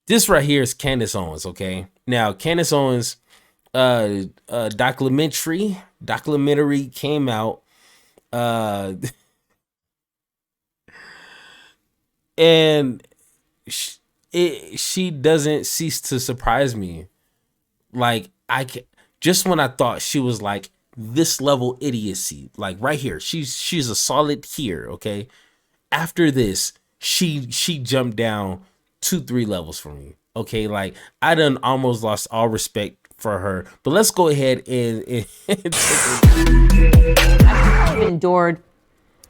This right here is Candace Owens, okay? Now, Candace Owens, documentary came out, uh, and she doesn't cease to surprise me. Like just when I thought she was like this level idiocy, like right here, she's a solid here, okay? After this, she jumped down 2-3 levels for me. Okay, like I done almost lost all respect for her. But let's go ahead and I've endured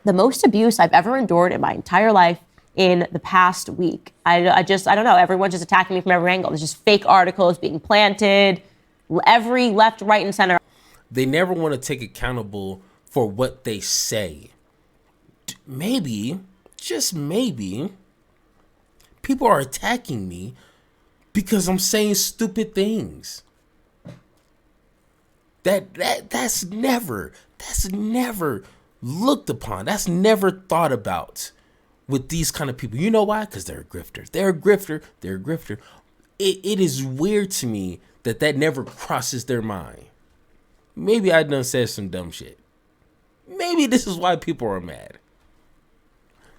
the most abuse I've ever endured in my entire life in the past week. I don't know. Everyone's just attacking me from every angle. There's just fake articles being planted, every left, right, and center. They never want to take accountable for what they say. Maybe, just maybe, people are attacking me because I'm saying stupid things. That's never looked upon. That's never thought about with these kind of people. You know why? Because they're a grifter. They're a grifter. It is weird to me that never crosses their mind. Maybe I done said some dumb shit. Maybe this is why people are mad.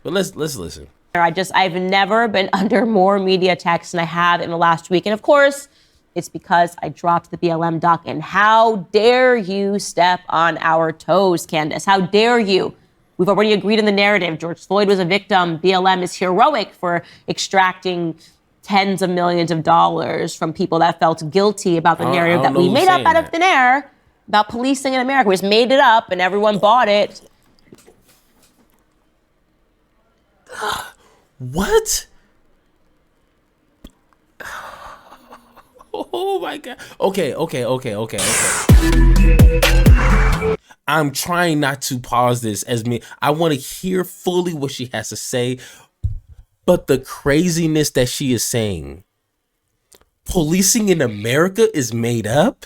But let's listen. I've never been under more media attacks than I have in the last week. And of course, it's because I dropped the BLM doc. And how dare you step on our toes, Candace? How dare you? We've already agreed on the narrative. George Floyd was a victim. BLM is heroic for extracting tens of millions of dollars from people that felt guilty about the narrative that we made up out of thin air about policing in America. We just made it up and everyone bought it. What? Oh my God. Okay. I'm trying not to pause this I want to hear fully what she has to say, but the craziness that she is saying, policing in America is made up.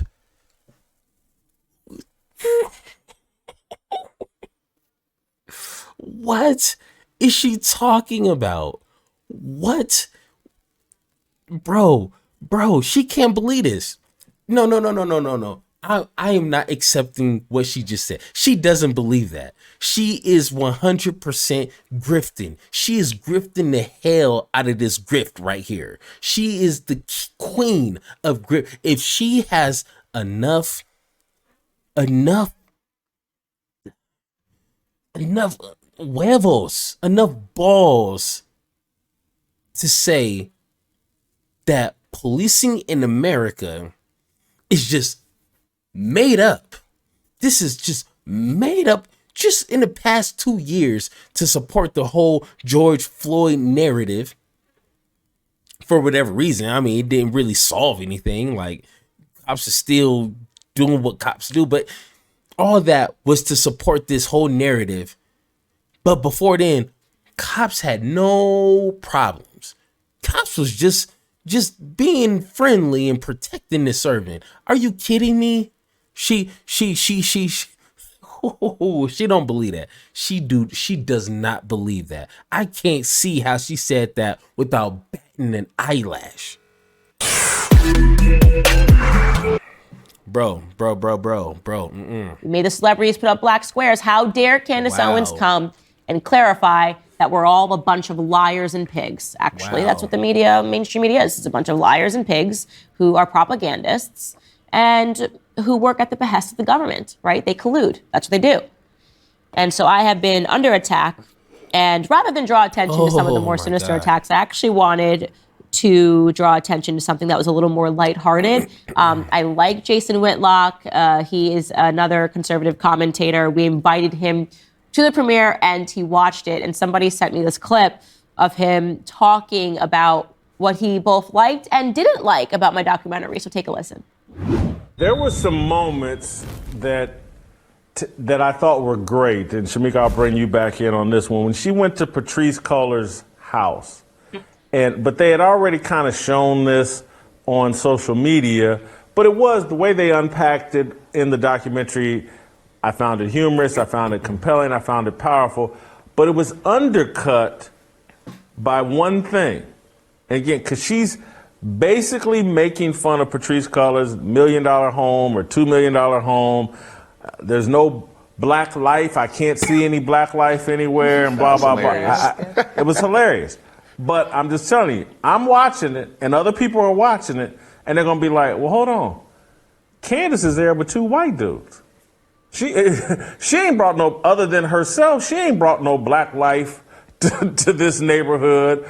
What is she talking about? What? Bro, she can't believe this. No. I am not accepting what she just said. She doesn't believe that. She is 100% grifting. She is grifting the hell out of this grift right here. She is the queen of grift. If she has enough huevos, enough balls to say that policing in America is just made up. This is just made up just in the past 2 years to support the whole George Floyd narrative for whatever reason. I mean, it didn't really solve anything. Like, cops are still doing what cops do, but all that was to support this whole narrative. But before then, cops had no problems. Cops was just being friendly and protecting the servant. Are you kidding me? She don't believe that. She does not believe that. I can't see how she said that without batting an eyelash. Bro. We made the celebrities put up black squares. How dare Candace Owens come and clarify that we're all a bunch of liars and pigs. Actually, that's what the mainstream media is. It's a bunch of liars and pigs who are propagandists and who work at the behest of the government, right? They collude. That's what they do. And so I have been under attack. And rather than draw attention to some of the more sinister attacks, I actually wanted to draw attention to something that was a little more lighthearted. I like Jason Whitlock. He is another conservative commentator. We invited him to the premiere and he watched it. And somebody sent me this clip of him talking about what he both liked and didn't like about my documentary. So take a listen. There were some moments that I thought were great. And Shamika, I'll bring you back in on this one. When she went to Patrice Cullors' house, but they had already kind of shown this on social media, but it was the way they unpacked it in the documentary. I found it humorous, I found it compelling, I found it powerful, but it was undercut by one thing. And again, because she's basically making fun of Patrice Cullors' $1 million home or $2 million home. There's no black life. I can't see any black life anywhere, and blah, blah, blah. It was hilarious. But I'm just telling you, I'm watching it, and other people are watching it, and they're going to be like, well, hold on. Candace is there with 2 white dudes. She ain't brought no, other than herself, she ain't brought no black life to this neighborhood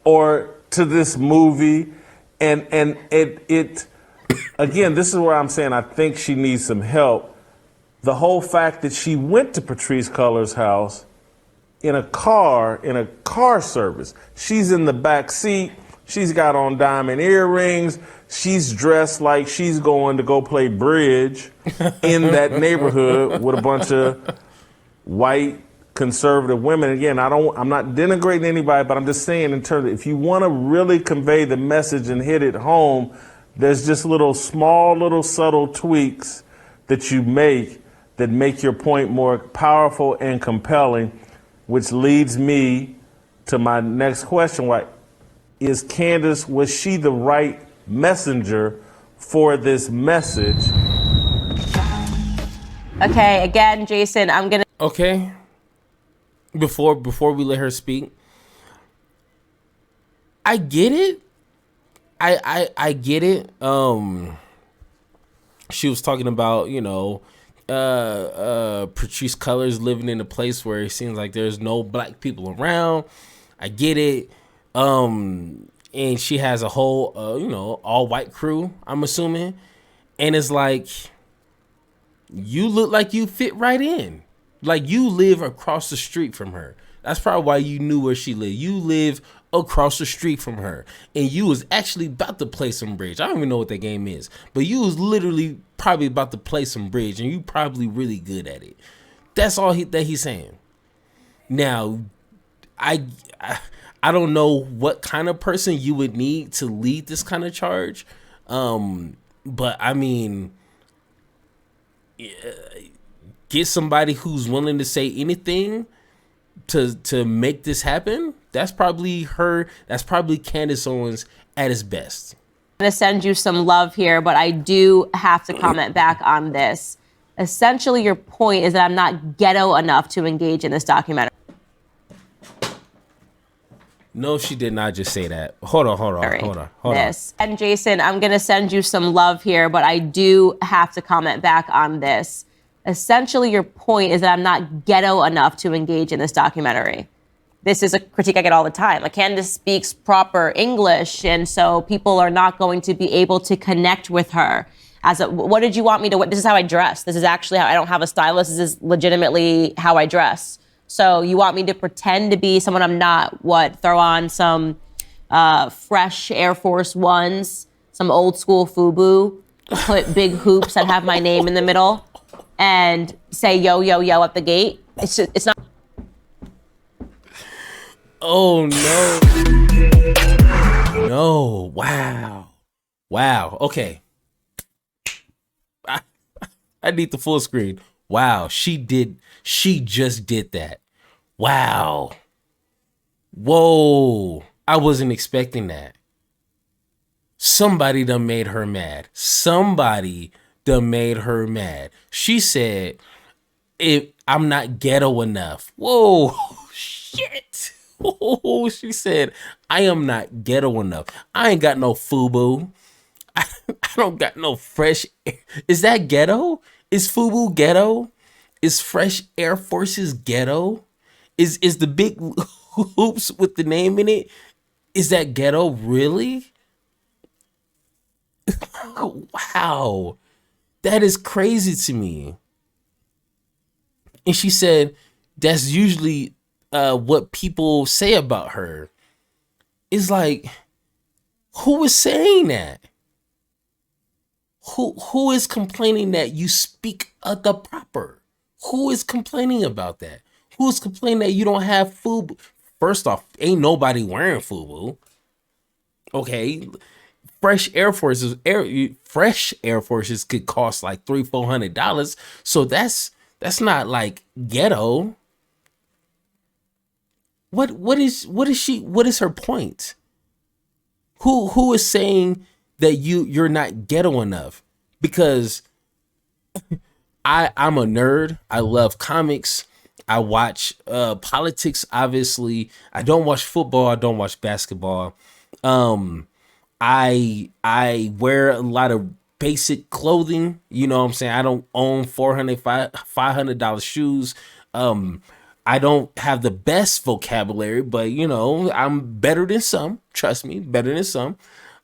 or to this movie. And it again, this is where I'm saying I think she needs some help. The whole fact that she went to Patrice Cullors' house in a car service. She's in the back seat. She's got on diamond earrings. She's dressed like she's going to go play bridge in that neighborhood with a bunch of white conservative women. Again, I'm not denigrating anybody, but I'm just saying in terms of if you want to really convey the message and hit it home, there's just small little subtle tweaks that you make that make your point more powerful and compelling, which leads me to my next question. Was she the right messenger for this message? Okay, again, Jason, I'm gonna. Okay. Before we let her speak, I get it. I get it. She was talking about, Patrice Cullors living in a place where it seems like there's no black people around. I get it. And she has a whole, all white crew, I'm assuming. And it's like, you look like you fit right in. Like you live across the street from her. That's probably why you knew where she lived. You live across the street from her. And you was actually about to play some bridge. I don't even know what that game is. But you was literally probably about to play some bridge. And you probably really good at it. That's all that he's saying. Now, I don't know what kind of person you would need to lead this kind of charge. But I mean, get somebody who's willing to say anything to make this happen. That's probably her. That's probably Candace Owens at his best. I'm going to send you some love here, but I do have to comment back on this. Essentially, your point is that I'm not ghetto enough to engage in this documentary. No, she did not just say that. Hold on. And Jason, I'm going to send you some love here, but I do have to comment back on this. Essentially, your point is that I'm not ghetto enough to engage in this documentary. This is a critique I get all the time. Like, Candace speaks proper English, and so people are not going to be able to connect with her. What did you want me to? This is how I dress. This is actually how I don't have a stylist. This is legitimately how I dress. So you want me to pretend to be someone I'm not? What? Throw on some fresh Air Force Ones, some old school FUBU, put big hoops that have my name in the middle, and say yo yo yo at the gate? It's not. Oh no! No! Wow! Okay. I need the full screen. Wow, she just did that. Wow. Whoa. I wasn't expecting that. Somebody done made her mad. She said, if I'm not ghetto enough. Whoa, shit. Oh, she said, I am not ghetto enough. I ain't got no FUBU. I don't got no fresh air. Is that ghetto? Is FUBU ghetto? Is Fresh Air Forces ghetto? Is the big hoops with the name in it? Is that ghetto really? Wow. That is crazy to me. And she said that's usually what people say about her. It's like, who is saying that? Who is complaining that you speak the proper? Who is complaining about that? Who is complaining that you don't have FUBU? First off, ain't nobody wearing FUBU. Okay, fresh Air Forces could cost like $300-400. So that's not like ghetto. What is her point? Who is saying that you're not ghetto enough? Because I'm a nerd. I love comics. I watch politics, obviously. I don't watch football. I don't watch basketball. I wear a lot of basic clothing. You know what I'm saying? I don't own $500 shoes. I don't have the best vocabulary, but I'm better than some. Trust me, better than some.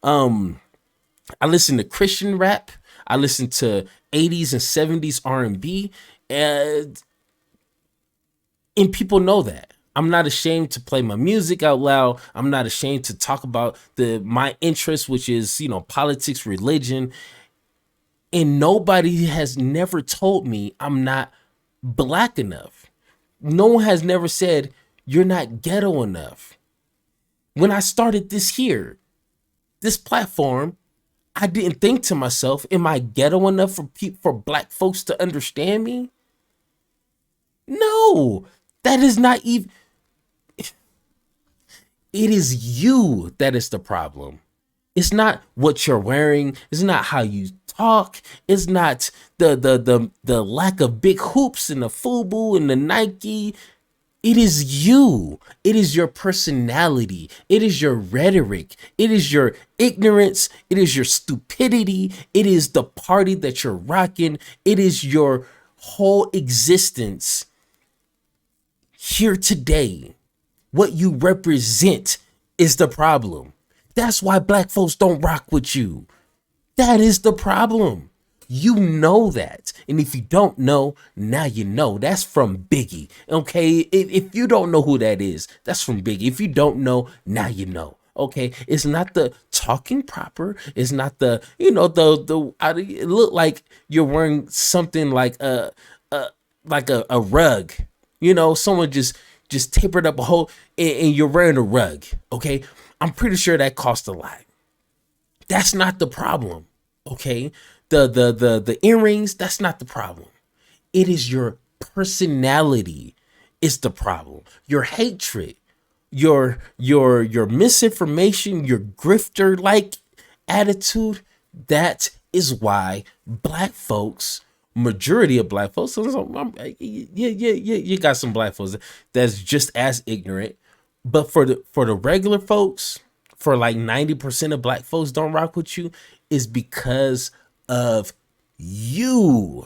I listen to Christian rap. I listen to 80s and 70s R&B, and people know that. I'm not ashamed to play my music out loud. I'm not ashamed to talk about my interest, which is, politics, religion. And nobody has never told me I'm not black enough. No one has never said you're not ghetto enough. When I started this platform, I didn't think to myself, am I ghetto enough for black folks to understand me? No, that is not even. It is you that is the problem. It's not what you're wearing. It's not how you talk. It's not the lack of big hoops and the FUBU and the Nike. It is you. It is your personality. It is your rhetoric. It is your ignorance. It is your stupidity. It is the party that you're rocking. It is your whole existence here today. What you represent is the problem. That's why black folks don't rock with you. That is the problem. You know that. And if you don't know, now you know. That's from Biggie. Okay? If you don't know who that is, that's from Biggie. If you don't know, now you know. Okay? It's not the talking proper. It's not the, it look like you're wearing something like a rug. Someone just tapered up a hole and you're wearing a rug. Okay? I'm pretty sure that cost a lot. That's not the problem. Okay? The earrings, that's not the problem. It is your personality is the problem. Your hatred, your misinformation, your grifter like attitude, that is why black folks, majority of black folks, you got some black folks that's just as ignorant, but for the regular folks, for like 90% of black folks don't rock with you, is because of you.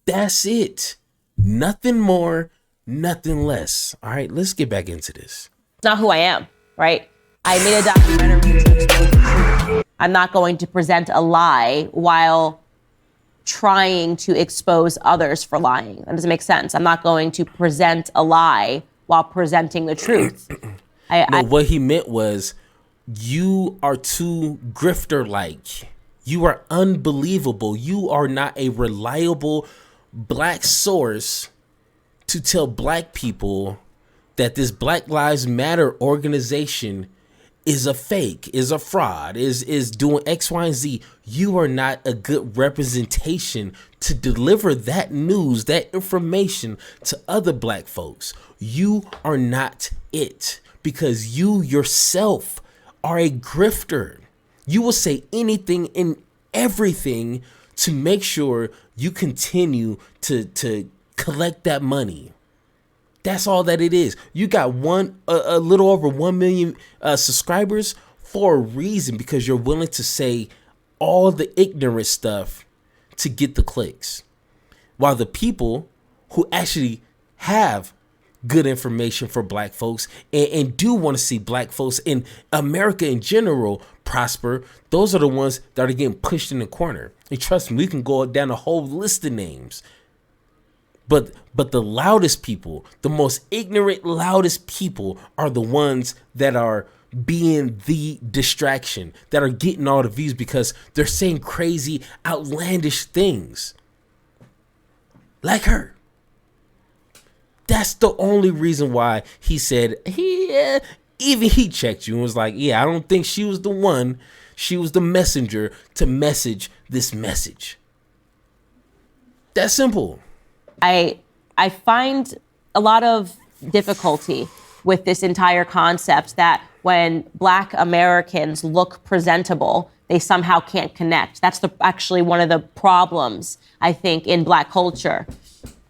That's it. Nothing more, nothing less. All right, let's get back into this. It's not who I am, right? I made a documentary to expose the truth. I'm not going to present a lie while trying to expose others for lying. That doesn't make sense. I'm not going to present a lie while presenting the truth. What he meant was, you are too grifter-like. You are unbelievable. You are not a reliable black source to tell black people that this Black Lives Matter organization is a fake, is a fraud, is doing X, Y, and Z. You are not a good representation to deliver that news, that information to other black folks. You are not it, because you yourself are a grifter. You will say anything and everything to make sure you continue to collect that money. That's all that it is. You got a little over 1 million subscribers for a reason, because you're willing to say all the ignorant stuff to get the clicks. While the people who actually have good information for black folks and do want to see black folks in America in general prosper, those are the ones that are getting pushed in the corner. And trust me, we can go down a whole list of names. But the loudest people, the most ignorant, loudest people are the ones that are being the distraction, that are getting all the views because they're saying crazy, outlandish things. Like her. That's the only reason why he said, even he checked you and was like, yeah, I don't think she was the one. She was the messenger to message this message. That's simple. I find a lot of difficulty with this entire concept that when Black Americans look presentable, they somehow can't connect. That's actually one of the problems, I think, in Black culture.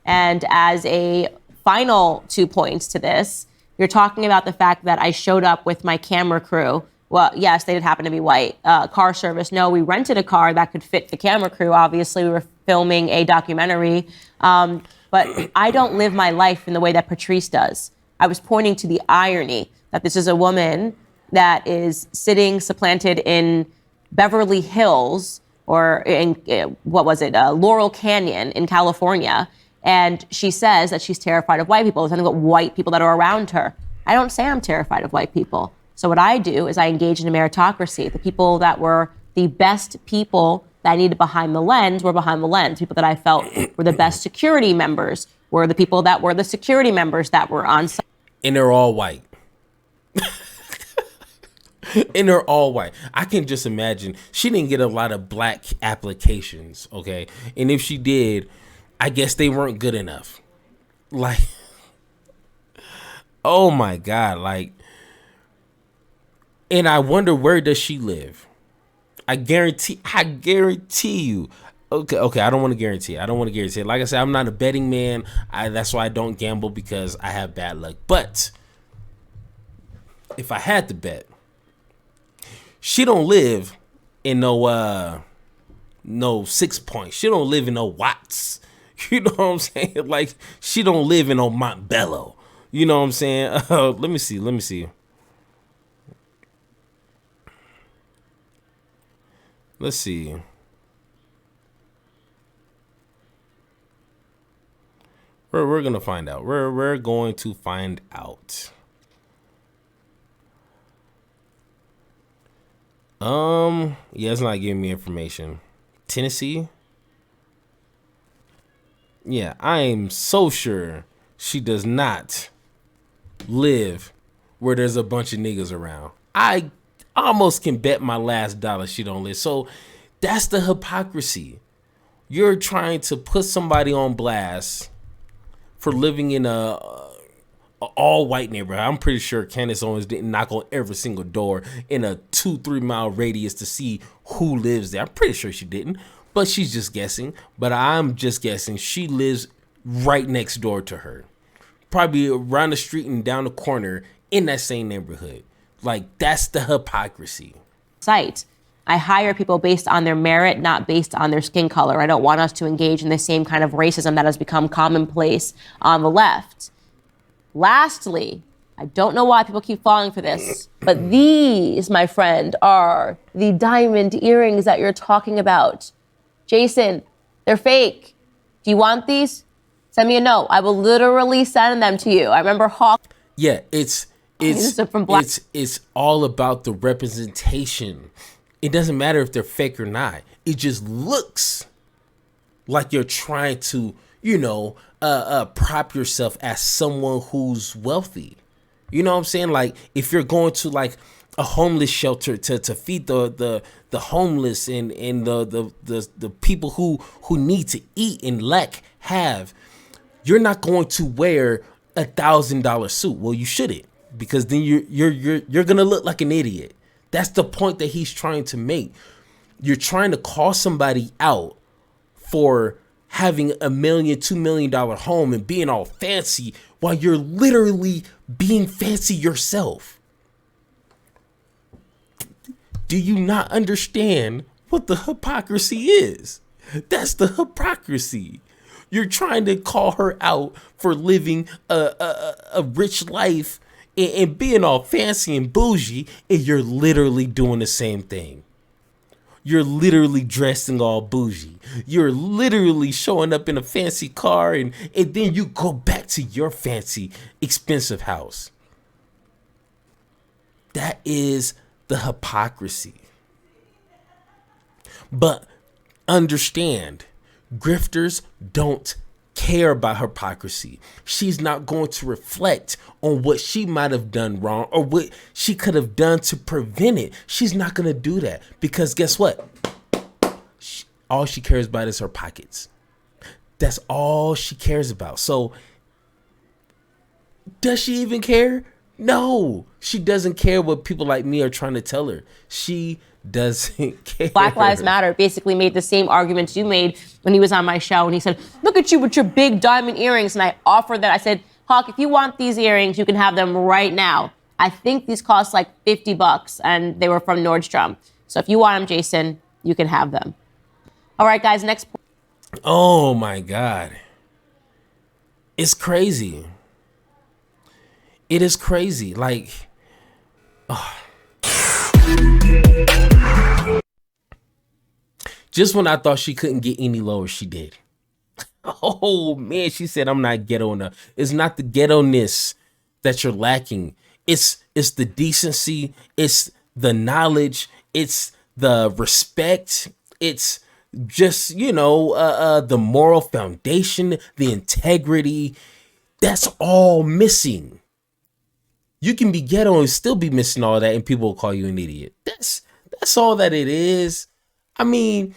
And as a final 2 points to this, you're talking about the fact that I showed up with my camera crew. Well, yes, they did happen to be white. Car service, no, we rented a car that could fit the camera crew. Obviously, we were filming a documentary. But I don't live my life in the way that Patrice does. I was pointing to the irony that this is a woman that is sitting supplanted in Beverly Hills or in, Laurel Canyon in California. And she says that she's terrified of white people. There's nothing but white people that are around her. I don't say I'm terrified of white people. So what I do is I engage in a meritocracy. The people that were the best people that I needed behind the lens were behind the lens. People that I felt were the best security members were the people that were the security members that were on site. And they're all white. And they're all white. I can just imagine she didn't get a lot of Black applications, okay? And if she did, I guess they weren't good enough. Like, oh my God, like, and I wonder, where does she live? I guarantee you. Okay, I don't want to guarantee. Like I said, I'm not a betting man. That's why I don't gamble, because I have bad luck. But if I had to bet, she don't live in no 6 Points. She don't live in no Watts. You know what I'm saying? Like, she don't live in no Montbello. You know what I'm saying? Let me see. Let's see. We're gonna find out. We're going to find out. Yeah, it's not giving me information. Tennessee. Yeah, I am so sure she does not live where there's a bunch of niggas around. I almost can bet my last dollar she don't live. So that's the hypocrisy. You're trying to put somebody on blast for living in a all white neighborhood. I'm pretty sure Candace Owens didn't knock on every single door in a 2-3 mile radius to see who lives there. I'm pretty sure she didn't, but she's just guessing. But I'm just guessing she lives right next door to her, probably around the street and down the corner in that same neighborhood. Like, that's the hypocrisy. Site. I hire people based on their merit, not based on their skin color. I don't want us to engage in the same kind of racism that has become commonplace on the left. Lastly, I don't know why people keep falling for this, but these, my friend, are the diamond earrings that you're talking about. Jason, they're fake. Do you want these? Send me a note. I will literally send them to you. I remember Hawk. Yeah, it's all about the representation. It doesn't matter if they're fake or not. It just looks like you're trying to, prop yourself as someone who's wealthy. You know what I'm saying? Like, if you're going to like a homeless shelter to feed the homeless and the people who need to eat and you're not going to wear $1,000 suit. Well, you shouldn't, because then you're gonna look like an idiot. That's the point that he's trying to make. You're trying to call somebody out for having $1 million, $2 million home and being all fancy while you're literally being fancy yourself. Do you not understand what the hypocrisy is? That's the hypocrisy. You're trying to call her out for living a rich life and being all fancy and bougie, and you're literally doing the same thing. You're literally dressing all bougie. You're literally showing up in a fancy car, and then you go back to your fancy, expensive house. That is the hypocrisy. But understand, grifters don't care about hypocrisy. She's not going to reflect on what she might have done wrong or what she could have done to prevent it. She's not going to do that, because guess what? All she cares about is her pockets. That's all she cares about. So does she even care? No, she doesn't care what people like me are trying to tell her. She doesn't care. Black Lives Matter basically made the same arguments you made when he was on my show. And he said, look at you with your big diamond earrings. And I offered that. I said, Hawk, if you want these earrings, you can have them right now. I think these cost like $50 and they were from Nordstrom. So if you want them, Jason, you can have them. All right, guys, next. Oh my God. It's crazy. It is crazy. Like, just when I thought she couldn't get any lower, she did. Oh man, she said, I'm not ghetto enough. It's not the ghetto-ness that you're lacking. It's the decency. It's the knowledge. It's the respect. It's just, the moral foundation, the integrity. That's all missing. You can be ghetto and still be missing all that, and people will call you an idiot. That's all that it is. I mean,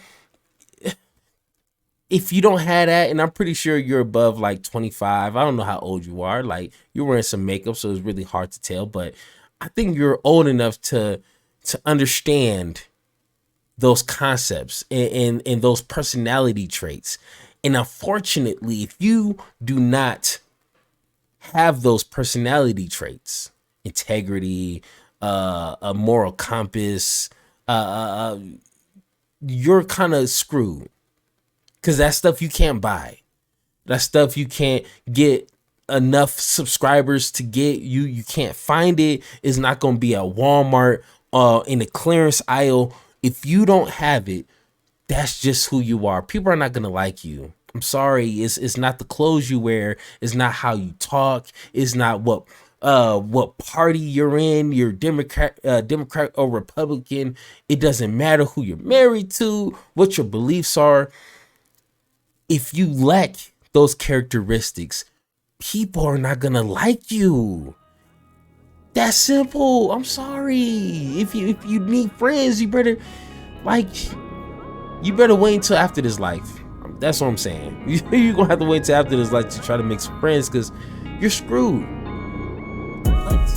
if you don't have that, and I'm pretty sure you're above like 25, I don't know how old you are. Like, you're wearing some makeup, so it's really hard to tell. But I think you're old enough to understand those concepts and those personality traits. And unfortunately, if you do not have those personality traits, integrity, a moral compass, you're kind of screwed. Because that stuff you can't buy. That stuff you can't get enough subscribers to get. You can't find it. It's not going to be at Walmart in the clearance aisle. If you don't have it, that's just who you are. People are not going to like you. I'm sorry. It's not the clothes you wear. It's not how you talk. It's not what party you're in. You're Democrat or Republican. It doesn't matter who you're married to, what your beliefs are. If you lack those characteristics, people are not gonna like you. That's simple. I'm sorry. If you need friends, you better wait until after this life. That's what I'm saying. You're gonna have to wait till after this life to try to make some friends, because you're screwed. What?